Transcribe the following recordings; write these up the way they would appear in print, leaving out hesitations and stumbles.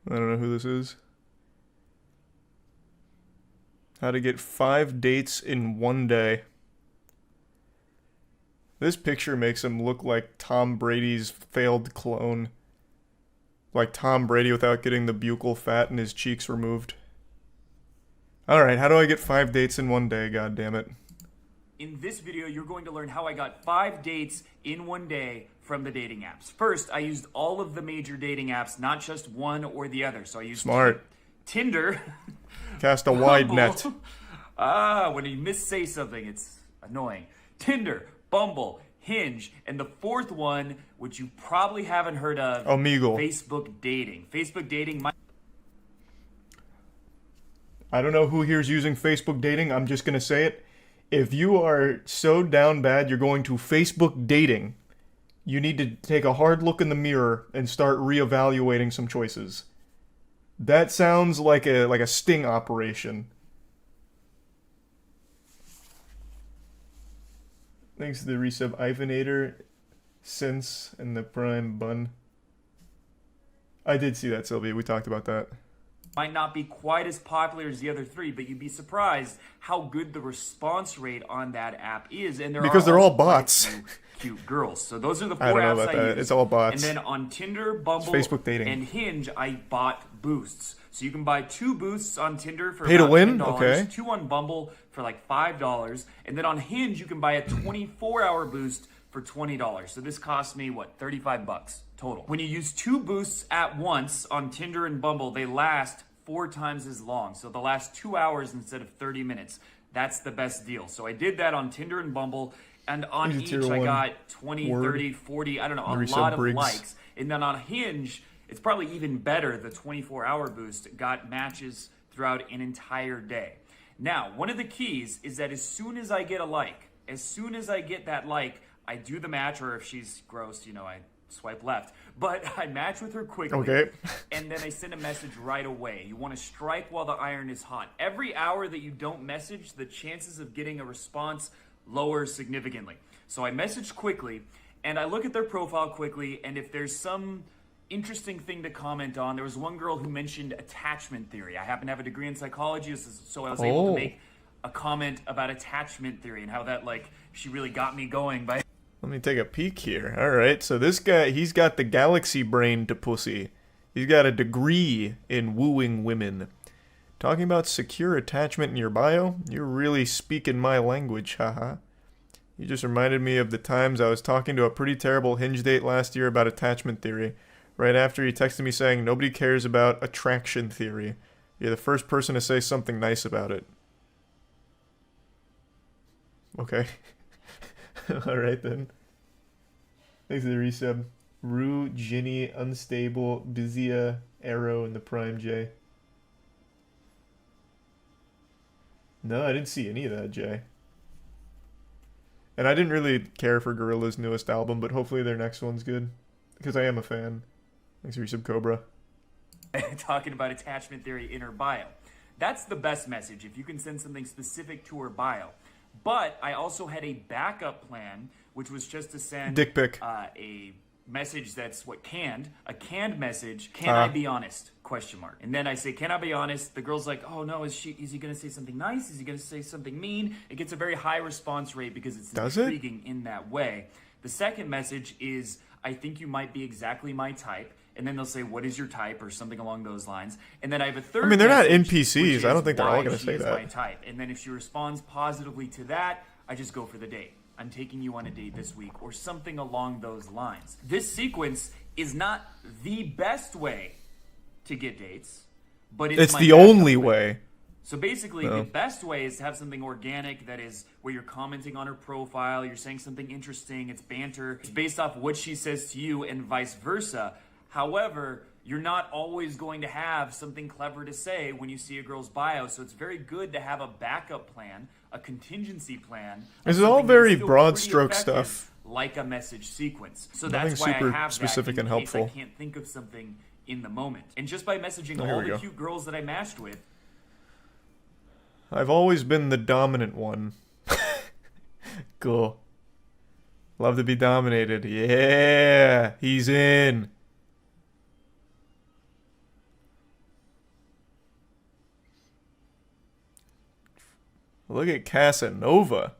I don't know who this is. How to get 5 dates in 1 day. This picture makes him look like Tom Brady's failed clone. Like Tom Brady without getting the buccal fat in his cheeks removed. Alright, how do I get 5 dates in 1 day, god damn it. In this video, you're going to learn how I got 5 dates in 1 day from the dating apps. First, I used all of the major dating apps, not just one or the other. So I used Smart. Tinder. Cast a wide net. When you missay something, it's annoying. Tinder, Bumble, Hinge, and the fourth one, which you probably haven't heard of, Omegle. Facebook dating. Facebook dating might... I don't know who here's using Facebook dating. I'm just going to say it. If you are so down bad you're going to Facebook dating, you need to take a hard look in the mirror and start reevaluating some choices. That sounds like a sting operation. Thanks to the resub Ivanator, Sense, and the Prime Bun. I did see that, Sylvia. We talked about that. Might not be quite as popular as the other three, but you'd be surprised how good the response rate on that app is. And because they're all bots. Cute girls. So those are the 4 I don't know apps about I that. use. It's all bots. And then on Tinder, Bumble, Facebook dating. and Hinge, I bought boosts. So you can buy 2 boosts on Tinder for Pay to about win? $10, Okay. 2 on Bumble for like $5, and then on Hinge you can buy a 24-hour boost for $20. So this cost me what, 35 bucks total. When you use 2 boosts at once on Tinder and Bumble, they last 4 times as long. So they'll last 2 hours instead of 30 minutes. That's the best deal. So I did that on Tinder and Bumble, and on each I got 20, 30, 40, I don't know, a lot of likes. And then on Hinge, it's probably even better. The 24-hour boost got matches throughout an entire day. Now, one of the keys is that as soon as I get a like, as soon as I get that like, I do the match, or if she's gross, you know, I swipe left. But I match with her quickly, okay. And then I send a message right away. You want to strike while the iron is hot. Every hour that you don't message, the chances of getting a response lower significantly. So I message quickly, and I look at their profile quickly, and if there's some interesting thing to comment on, there was one girl who mentioned attachment theory. I happen to have a degree in psychology, so I was able to make a comment about attachment theory and how that, like, she really got me going by... Let me take a peek here. Alright, so this guy, he's got the galaxy brain to pussy. He's got a degree in wooing women. Talking about secure attachment in your bio? You're really speaking my language, haha. You just reminded me of the times I was talking to a pretty terrible Hinge date last year about attachment theory. Right after he texted me saying, nobody cares about attraction theory. You're the first person to say something nice about it. Okay. Alright then. Thanks for the resub. Rue, Ginny, Unstable, Bizia, Arrow, and the Prime J. No, I didn't see any of that, Jay. And I didn't really care for Gorilla's newest album, but hopefully their next one's good. Because I am a fan. Thanks for resub, Cobra. Talking about attachment theory in her bio. That's the best message, if you can send something specific to her bio. But I also had a backup plan, which was just to send dick pic. A message that's a canned message. Can I be honest? Question mark. And then I say, can I be honest? The girl's like, oh no, is he going to say something nice? Is he going to say something mean? It gets a very high response rate because it's intriguing in that way. The second message is, I think you might be exactly my type. And then they'll say, what is your type? Or something along those lines. And then I have a third they're not message, NPCs. I don't think they're all going to say my that. type. And then if she responds positively to that, I just go for the date. I'm taking you on a date this week, or something along those lines. This sequence is not the best way to get dates, but it's the only way. So basically, the best way is to have something organic, that is where you're commenting on her profile, you're saying something interesting, it's banter, it's based off what she says to you and vice versa. However, you're not always going to have something clever to say when you see a girl's bio, so it's very good to have a backup plan, a contingency plan. This is all very broad stroke stuff. Like a message sequence. So Nothing that's why super I have specific that and in case helpful. I can't think of something in the moment. And just by messaging Here all we the go. cute girls that I matched with, I've always been the dominant one. Cool. Love to be dominated. Yeah, he's in. Look at Casanova.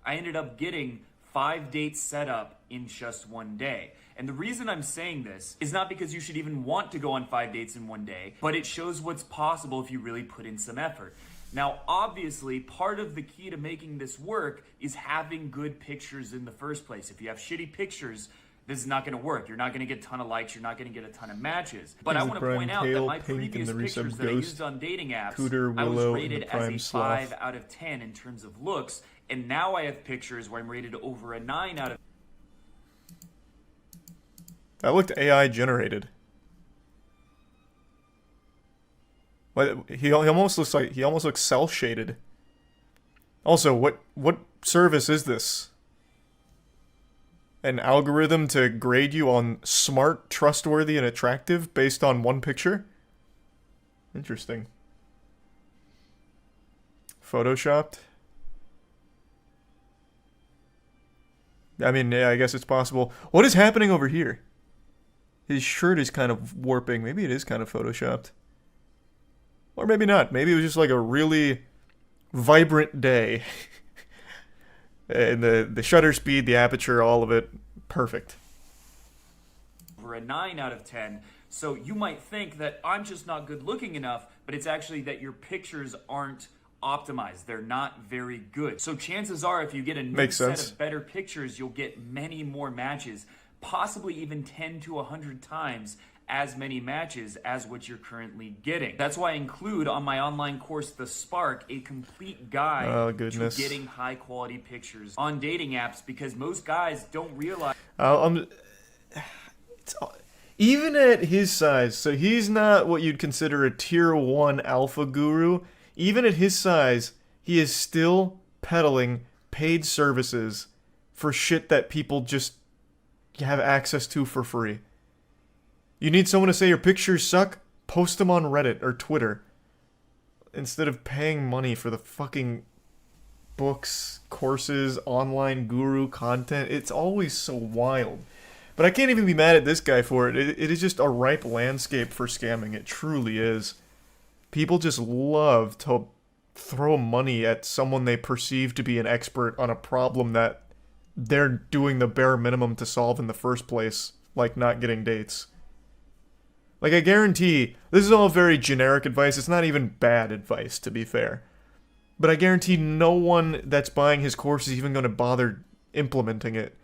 I ended up getting 5 dates set up in just one day. And the reason I'm saying this is not because you should even want to go on 5 dates in one day, but it shows what's possible if you really put in some effort. Now, obviously, part of the key to making this work is having good pictures in the first place. If you have shitty pictures, this is not going to work. You're not going to get a ton of likes. You're not going to get a ton of matches. But I want to point out that my previous pictures that I used on dating apps, I was rated as a 5 out of 10 in terms of looks. And now I have pictures where I'm rated over a 9 out of... That looked AI generated. But he almost looks cell shaded. Also, what service is this? An algorithm to grade you on smart, trustworthy, and attractive based on one picture? Interesting. Photoshopped? I mean, yeah, I guess it's possible. What is happening over here? His shirt is kind of warping. Maybe it is kind of photoshopped. Or maybe not. Maybe it was just like a really vibrant day. And the shutter speed, the aperture, all of it, perfect. Over a 9 out of 10. So you might think that I'm just not good looking enough, but it's actually that your pictures aren't optimized. They're not very good. So chances are if you get a new set of better pictures, you'll get many more matches, possibly even 10 to 100 times as many matches as what you're currently getting. That's why I include on my online course, The Spark, a complete guide to getting high quality pictures on dating apps, because most guys don't realize... even at his size, so he's not what you'd consider a tier 1 alpha guru. Even at his size, he is still peddling paid services for shit that people just have access to for free. You need someone to say your pictures suck? Post them on Reddit or Twitter. Instead of paying money for the fucking books, courses, online guru content. It's always so wild. But I can't even be mad at this guy for it. It is just a ripe landscape for scamming. It truly is. People just love to throw money at someone they perceive to be an expert on a problem that they're doing the bare minimum to solve in the first place, like not getting dates. Like, I guarantee, this is all very generic advice, it's not even bad advice, to be fair. But I guarantee no one that's buying his course is even going to bother implementing it.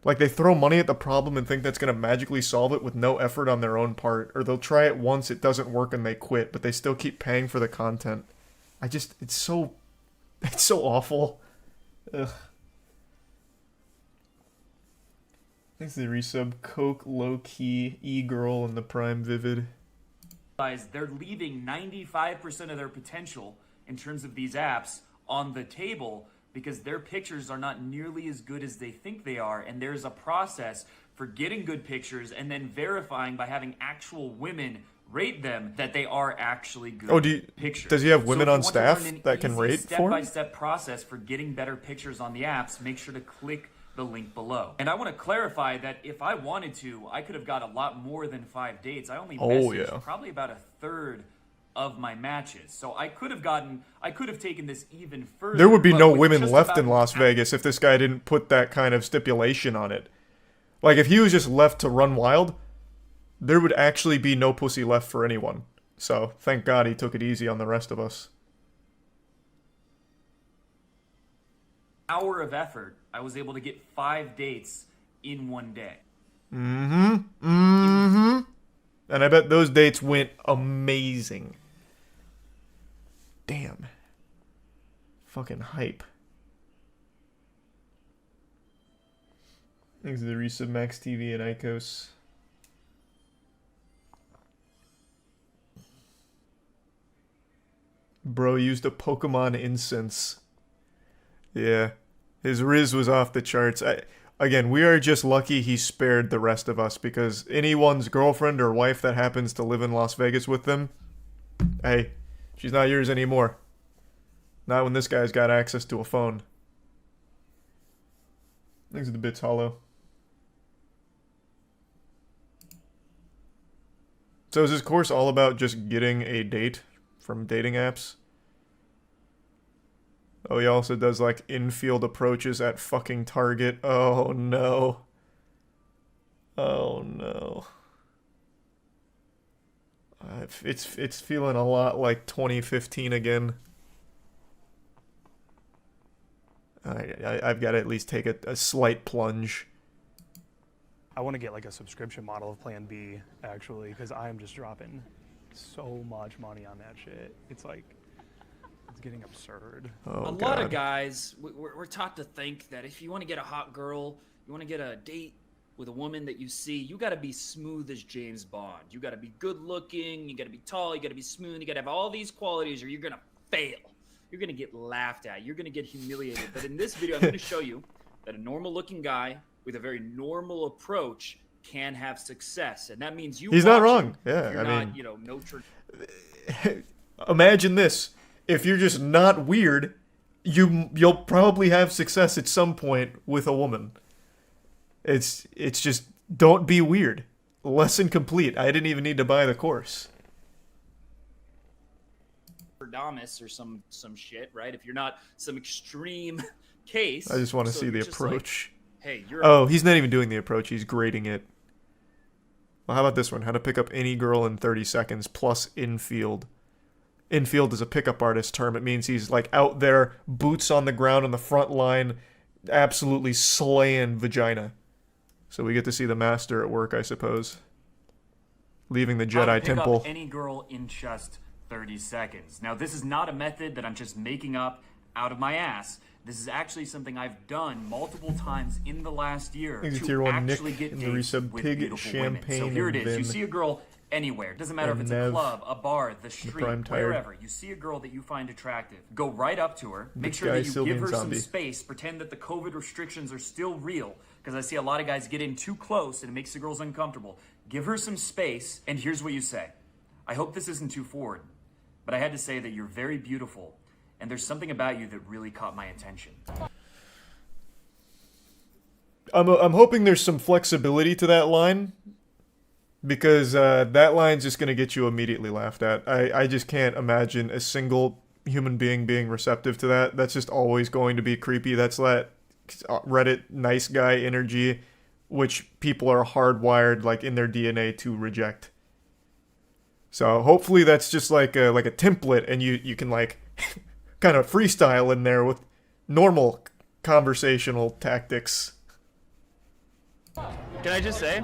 Like, they throw money at the problem and think that's going to magically solve it with no effort on their own part. Or they'll try it once, it doesn't work, and they quit, but they still keep paying for the content. It's so awful. Ugh. Thanks to the resub. Coke, low-key, e-girl, and the Prime Vivid. They're leaving 95% of their potential in terms of these apps on the table because their pictures are not nearly as good as they think they are, and there's a process for getting good pictures and then verifying by having actual women rate them that they are actually good pictures. Does he have women on staff that can rate for him? Step-by-step process for getting better pictures on the apps, make sure to click the link below. And I want to clarify that if I wanted to, I could have got a lot more than 5 dates. I only messaged probably about a third of my matches. So I could have taken this even further. There would be no women left in Las Vegas if this guy didn't put that kind of stipulation on it. Like, if he was just left to run wild, there would actually be no pussy left for anyone. So, thank God he took it easy on the rest of us. Hour of effort, I was able to get 5 dates in one day. And I bet those dates went amazing. Damn. Fucking hype. Thanks to the resub Max TV and Icos. Bro used a Pokemon incense. Yeah. His Riz was off the charts. Again, we are just lucky he spared the rest of us, because anyone's girlfriend or wife that happens to live in Las Vegas with them, hey, she's not yours anymore. Not when this guy's got access to a phone. Thanks to the bits hollow. So is this course all about just getting a date from dating apps? Oh, he also does like infield approaches at fucking Target. Oh no. Oh no. It's feeling a lot like 2015 again. I've got to at least take a slight plunge. I want to get like a subscription model of Plan B, actually, because I am just dropping so much money on that shit. It's like, it's getting absurd. Oh, a lot of guys, we're taught to think that if you want to get a hot girl, you want to get a date with a woman that you see, you got to be smooth as James Bond. You got to be good looking, you got to be tall, you got to be smooth, you got to have all these qualities or you're going to fail. You're going to get laughed at. You're going to get humiliated. But in this video, I'm going to show you that a normal looking guy with a very normal approach can have success. And that means he's not wrong. Yeah, you're not, you know, no church. Imagine this. If you're just not weird, you'll probably have success at some point with a woman. It's just don't be weird. Lesson complete. I didn't even need to buy the course. Damas or some shit, right? If you're not some extreme case. I just want to so see the you're just approach. Like, hey, you're Oh, he's not even doing the approach. He's grading it. Well, how about this one? How to pick up any girl in 30 seconds plus infield. Infield is a pickup artist term. It means he's like out there, boots on the ground on the front line, absolutely slaying vagina. So we get to see the master at work, I suppose. Leaving the How to Jedi pick Temple. up any girl in just 30 seconds. Now, this is not a method that I'm just making up out of my ass. This is actually something I've done multiple times in the last year Thanks to to Tier 1 actually Nick get and the dates resub with Pig, beautiful women. So Champagne, here it and is. You Vin. see a girl anywhere. Doesn't matter if And it's Nev. a club, a bar, the street, Prime Tired. wherever. You see a girl that you find attractive. Go right up to her. Make This sure guy, that you Sylvian give her Zombie. some space. Pretend that the COVID restrictions are still real. Because I see a lot of guys get in too close and it makes the girls uncomfortable. Give her some space, and here's what you say. I hope this isn't too forward, but I had to say that you're very beautiful, and there's something about you that really caught my attention. I'm hoping there's some flexibility to that line, because that line's just going to get you immediately laughed at. I just can't imagine a single human being being receptive to that. That's just always going to be creepy. That's that Reddit nice guy energy, which people are hardwired like in their DNA to reject. So hopefully that's just like a template, and you can like kind of freestyle in there with normal conversational tactics. Can I just say,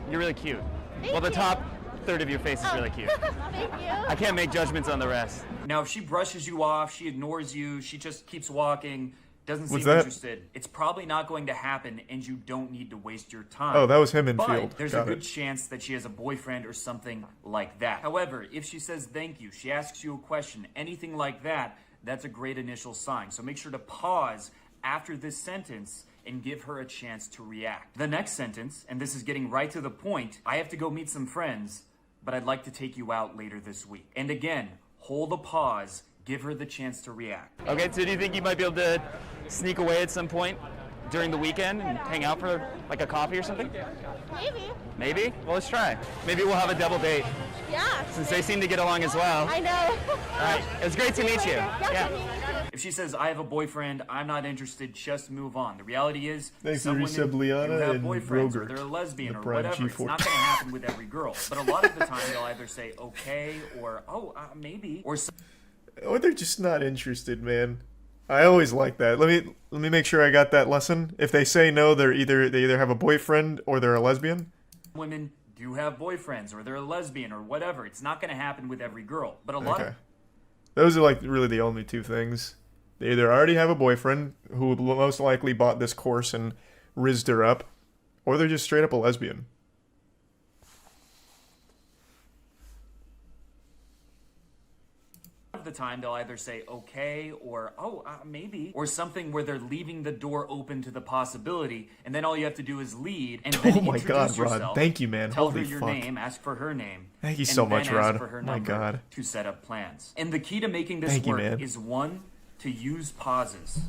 you're really cute. Thank The you. top third of your face is really cute. Thank you. I can't make judgments on the rest. Now, if she brushes you off, she ignores you, she just keeps walking, doesn't seem What's that? interested, it's probably not going to happen, and you don't need to waste your time. Oh, that was him in But field. there's Got a good it. chance that she has a boyfriend or something like that. However, if she says thank you, she asks you a question, anything like that, that's a great initial sign. So make sure to pause after this sentence and give her a chance to react. The next sentence, and this is getting right to the point, I have to go meet some friends, but I'd like to take you out later this week. And again, hold a pause, give her the chance to react. Okay, so do you think you might be able to sneak away at some point during the weekend and hang out for like a coffee or something? Maybe. Maybe? Well, let's try. Maybe we'll have a double date Yeah. since they seem to get along as well. I know. All right, it was great to meet you. Yeah. If she says, I have a boyfriend, I'm not interested, just move on. The reality is, Thanks some to women Resub do Liana have and boyfriends, or Rogert, they're a lesbian, the or Prime whatever. It's G4. not going to happen with every girl. But a lot of the time, they'll either say, okay, or, maybe, or Or they're just not interested, man. I always like that. Let me make sure I got that lesson. If they say no, they either have a boyfriend or they're a lesbian. women do have boyfriends, or they're a lesbian, or whatever. It's not going to happen with every girl. But a lot Okay. of Those are like really the only two things. They either already have a boyfriend who most likely bought this course and rizzed her up, or they're just straight up a lesbian. the time, they'll either say okay or maybe, or something where they're leaving the door open to the possibility, and then all you have to do is lead and then Oh my God, introduce Rod. yourself, Thank you, man. Tell Holy her your fuck. name, ask for her name. Thank you and so then much, ask Rod. for her My number God. to set up plans. And the key to making this Thank you, work man. is, one, to use pauses.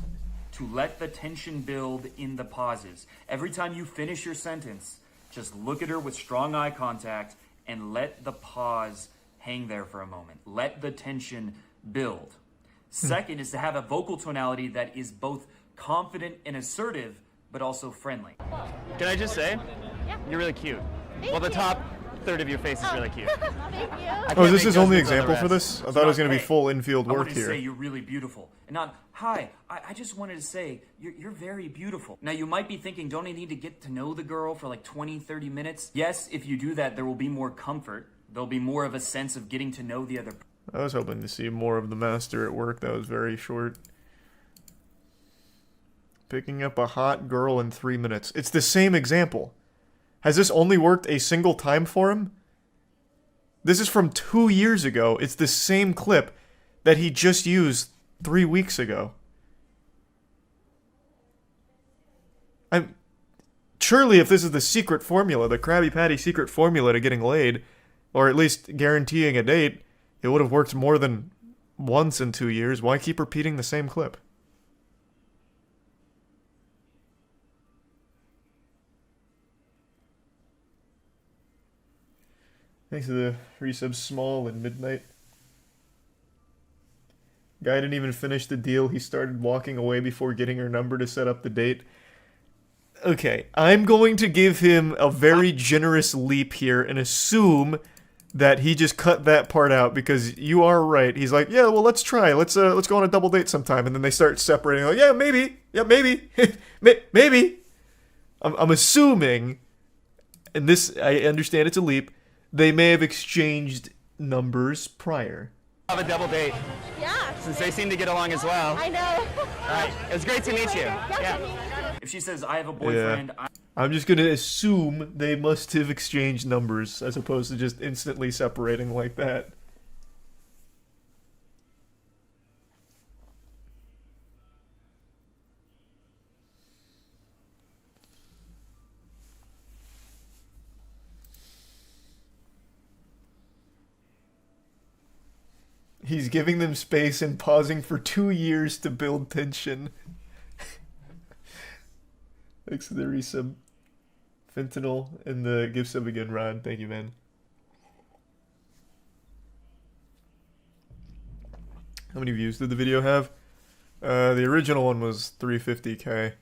To let the tension build in the pauses. Every time you finish your sentence, just look at her with strong eye contact and let the pause hang there for a moment. Let the tension build. Second is to have a vocal tonality that is both confident and assertive, but also friendly. Can I just say, you're really cute. Well, the top third of your face is really cute. Thank you. Oh, is this his only example for this? I thought it was going to be Hey, full infield I work wanted to here. say you're really beautiful. And not, hi, I just wanted to say you're very beautiful. Now, you might be thinking, don't I need to get to know the girl for like 20, 30 minutes? Yes, if you do that, there will be more comfort. There'll be more of a sense of getting to know the other person. I was hoping to see more of the master at work. That was very short. Picking up a hot girl in 3 minutes. It's the same example. Has this only worked a single time for him? This is from 2 years ago. It's the same clip that he just used 3 weeks ago. Surely if this is the secret formula, the Krabby Patty secret formula to getting laid, or at least guaranteeing a date, it would have worked more than once in 2 years. Why keep repeating the same clip? Thanks to the resub Small and Midnight. Guy didn't even finish the deal. He started walking away before getting her number to set up the date. Okay, I'm going to give him a very generous leap here and assume that he just cut that part out, because you are right. He's like, yeah, well, let's try. Let's go on a double date sometime. And then they start separating. Like, yeah, maybe. Yeah, maybe. Maybe. I'm assuming, and this, I understand it's a leap, they may have exchanged numbers prior. Have a double date, Yeah. since they seem to get along as well. I know. All right, it was great to meet you. Yeah. If she says, I have a boyfriend, I'm just gonna assume they must have exchanged numbers as opposed to just instantly separating like that. He's giving them space and pausing for 2 years to build tension. Thanks for the resub. Fentanyl and the gift sub again, Ron. Thank you, man. How many views did the video have? The original one was 350k.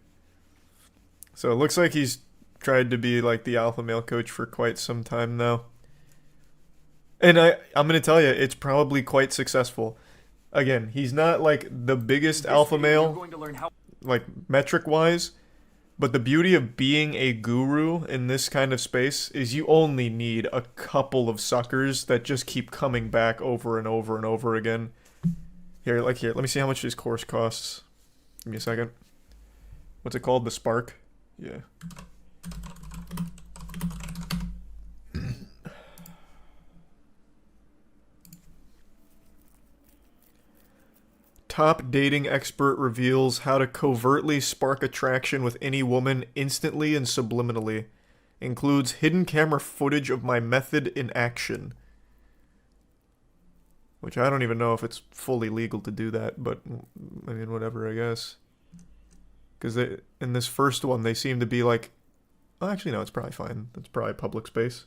So it looks like he's tried to be like the alpha male coach for quite some time now. And I'm going to tell you, it's probably quite successful. Again, he's not like the biggest alpha you're male, going to learn how like metric-wise. But the beauty of being a guru in this kind of space is you only need a couple of suckers that just keep coming back over and over and over again. Here, let me see how much his course costs. Give me a second. What's it called? The Spark? Yeah. Top dating expert reveals how to covertly spark attraction with any woman instantly and subliminally. Includes hidden camera footage of my method in action. Which I don't even know if it's fully legal to do that, but I mean, whatever, I guess. Because in this first one, they seem to be like, oh, actually, no, it's probably fine. It's probably public space.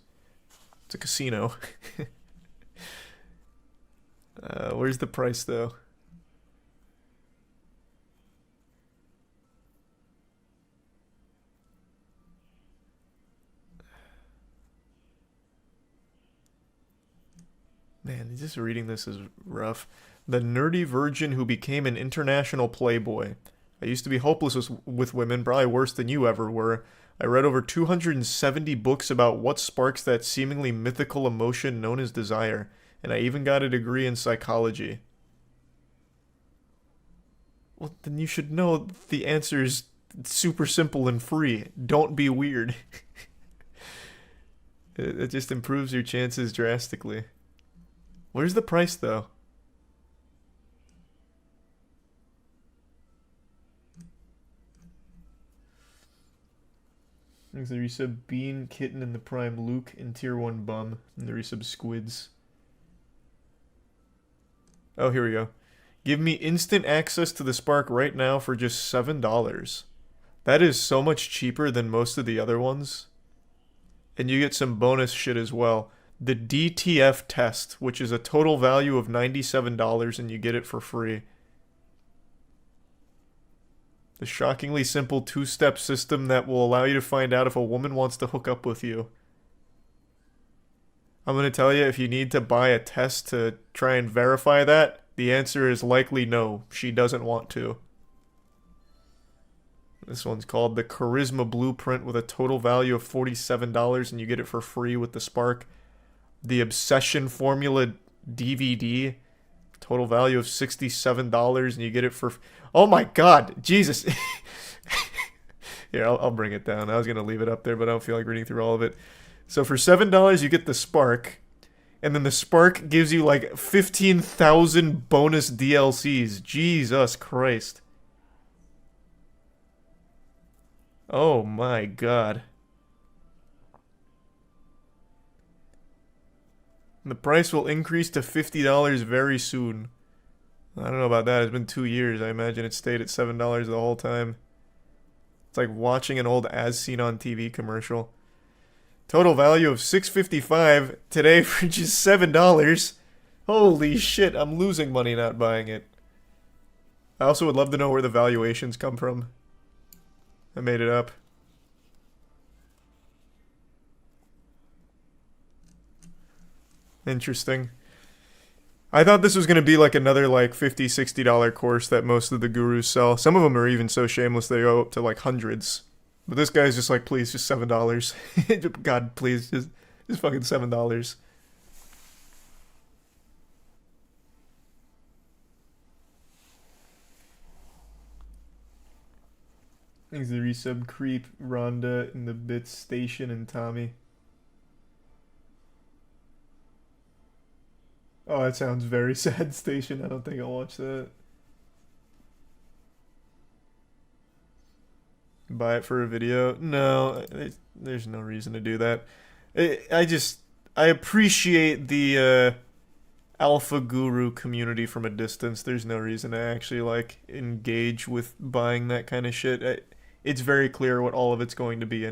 It's a casino. Where's the price, though? Man, just reading this is rough. The nerdy virgin who became an international playboy. I used to be hopeless with women, probably worse than you ever were. I read over 270 books about what sparks that seemingly mythical emotion known as desire, and I even got a degree in psychology. Well, then you should know the answer's super simple and free. Don't be weird. It just improves your chances drastically. Where's the price, though? There's the resub Bean, Kitten, and the Prime Luke, and Tier 1 Bum, and the resub Squids. Oh, here we go. Give me instant access to the Spark right now for just $7. That is so much cheaper than most of the other ones. And you get some bonus shit as well. the DTF test, which is a total value of $97, and you get it for free. The shockingly simple two-step system that will allow you to find out if a woman wants to hook up with you. I'm going to tell you, if you need to buy a test to try and verify that, the answer is likely no. She doesn't want to. This one's called the Charisma Blueprint with a total value of $47, and you get it for free with the Spark. The Obsession Formula DVD, total value of $67, and you get it for... Oh my god, Jesus. Here, I'll bring it down. I was going to leave it up there, but I don't feel like reading through all of it. So for $7, you get the Spark, and then the Spark gives you like 15,000 bonus DLCs. Jesus Christ. Oh my god. And the price will increase to $50 very soon. I don't know about that. It's been 2 years. I imagine it stayed at $7 the whole time. It's like watching an old As Seen on TV commercial. Total value of $6.55 today for just $7. Holy shit, I'm losing money not buying it. I also would love to know where the valuations come from. I made it up. Interesting. I thought this was going to be like another like $50, $60 course that most of the gurus sell. Some of them are even so shameless they go up to like hundreds. But this guy's just like, please, just $7. God, please, just fucking $7. Thanks to the resub Creep, Rhonda, and the Bits Station, and Tommy. Oh, that sounds very sad, Station. I don't think I'll watch that. Buy it for a video? No, there's no reason to do that. I appreciate the alpha guru community from a distance. There's no reason to actually like engage with buying that kind of shit. It's very clear what all of it's going to be in.